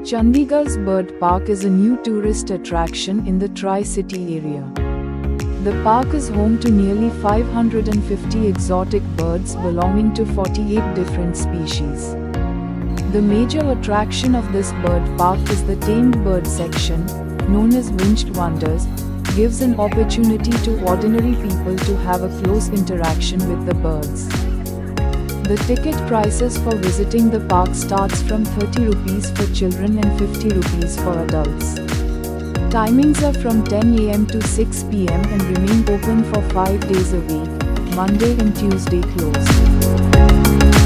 Chandigarh's Bird Park is a new tourist attraction in the Tri-City area. The park is home to nearly 550 exotic birds belonging to 48 different species. The major attraction of this bird park is the Tamed Bird Section, known as Winged Wonders, gives an opportunity to ordinary people to have a close interaction with the birds. The ticket prices for visiting the park starts from 30 rupees for children and 50 rupees for adults. Timings are from 10 am to 6 pm and remain open for 5 days a week, Monday and Tuesday closed.